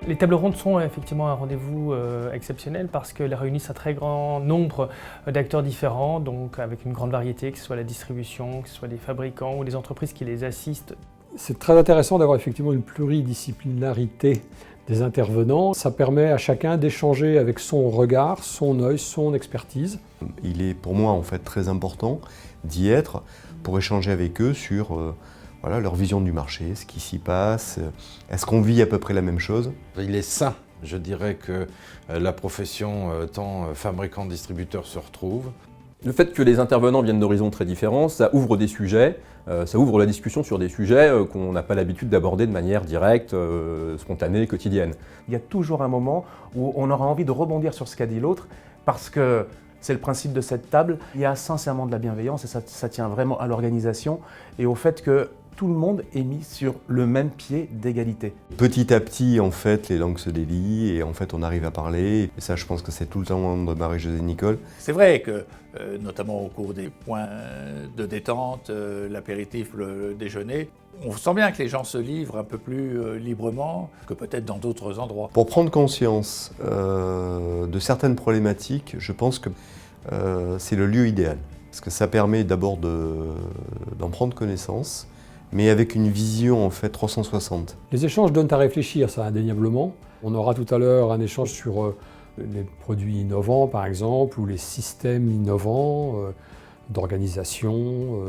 Les tables rondes sont effectivement un rendez-vous exceptionnel parce qu'elles réunissent un très grand nombre d'acteurs différents, donc avec une grande variété, que ce soit la distribution, que ce soit des fabricants ou des entreprises qui les assistent. C'est très intéressant d'avoir effectivement une pluridisciplinarité des intervenants. Ça permet à chacun d'échanger avec son regard, son œil, son expertise. Il est pour moi en fait très important d'y être pour échanger avec eux sur voilà, leur vision du marché, ce qui s'y passe, est-ce qu'on vit à peu près la même chose? Il est sain, je dirais, que la profession tant fabricant-distributeur se retrouve. Le fait que les intervenants viennent d'horizons très différents, ça ouvre des sujets, ça ouvre la discussion sur des sujets qu'on n'a pas l'habitude d'aborder de manière directe, spontanée, quotidienne. Il y a toujours un moment où on aura envie de rebondir sur ce qu'a dit l'autre, parce que c'est le principe de cette table. Il y a sincèrement de la bienveillance et ça tient vraiment à l'organisation et au fait que tout le monde est mis sur le même pied d'égalité. Petit à petit, en fait, les langues se délient et en fait, on arrive à parler. Et ça, je pense que c'est tout le temps de Marie-Josée Nicole. C'est vrai que, notamment au cours des points de détente, l'apéritif, le déjeuner, on sent bien que les gens se livrent un peu plus librement que peut-être dans d'autres endroits. Pour prendre conscience de certaines problématiques, je pense que c'est le lieu idéal. Parce que ça permet d'abord d'en prendre connaissance, mais avec une vision en fait 360. Les échanges donnent à réfléchir, ça indéniablement. On aura tout à l'heure un échange sur les produits innovants par exemple, ou les systèmes innovants d'organisation,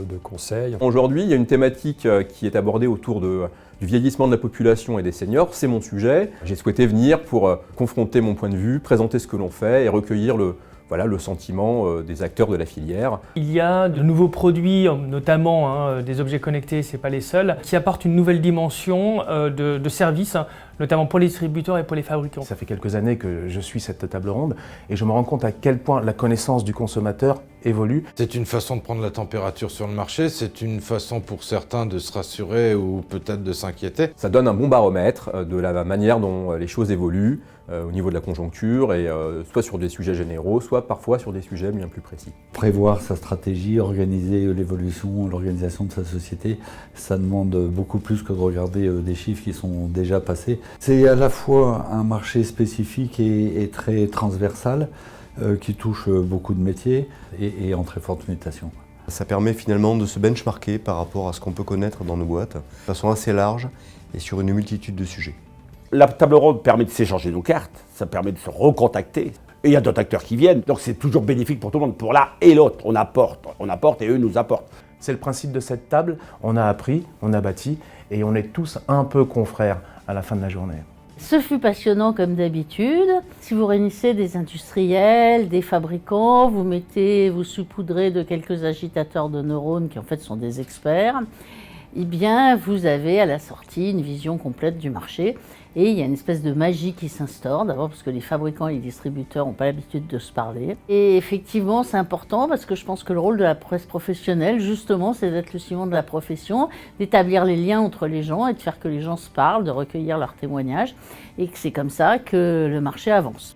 de conseil. Aujourd'hui, il y a une thématique qui est abordée autour du vieillissement de la population et des seniors, c'est mon sujet. J'ai souhaité venir pour confronter mon point de vue, présenter ce que l'on fait et recueillir le sentiment des acteurs de la filière. Il y a de nouveaux produits, notamment des objets connectés, c'est pas les seuls, qui apportent une nouvelle dimension de service, notamment pour les distributeurs et pour les fabricants. Ça fait quelques années que je suis cette table ronde et je me rends compte à quel point la connaissance du consommateur évolue. C'est une façon de prendre la température sur le marché, c'est une façon pour certains de se rassurer ou peut-être de s'inquiéter. Ça donne un bon baromètre de la manière dont les choses évoluent au niveau de la conjoncture et soit sur des sujets généraux, soit parfois sur des sujets bien plus précis. Prévoir sa stratégie, organiser l'évolution, l'organisation de sa société, ça demande beaucoup plus que de regarder des chiffres qui sont déjà passés. C'est à la fois un marché spécifique et très transversal qui touche beaucoup de métiers et en très forte mutation. Ça permet finalement de se benchmarker par rapport à ce qu'on peut connaître dans nos boîtes, de façon assez large et sur une multitude de sujets. La table ronde permet de s'échanger nos cartes, ça permet de se recontacter. Et il y a d'autres acteurs qui viennent, donc c'est toujours bénéfique pour tout le monde, pour l'un et l'autre. On apporte et eux nous apportent. C'est le principe de cette table, on a appris, on a bâti et on est tous un peu confrères à la fin de la journée. Ce fut passionnant comme d'habitude. Si vous réunissez des industriels, des fabricants, vous saupoudrez de quelques agitateurs de neurones qui en fait sont des experts, eh bien vous avez à la sortie une vision complète du marché et il y a une espèce de magie qui s'instaure, d'abord parce que les fabricants et les distributeurs n'ont pas l'habitude de se parler. Et effectivement c'est important parce que je pense que le rôle de la presse professionnelle justement c'est d'être le ciment de la profession, d'établir les liens entre les gens et de faire que les gens se parlent, de recueillir leurs témoignages et que c'est comme ça que le marché avance.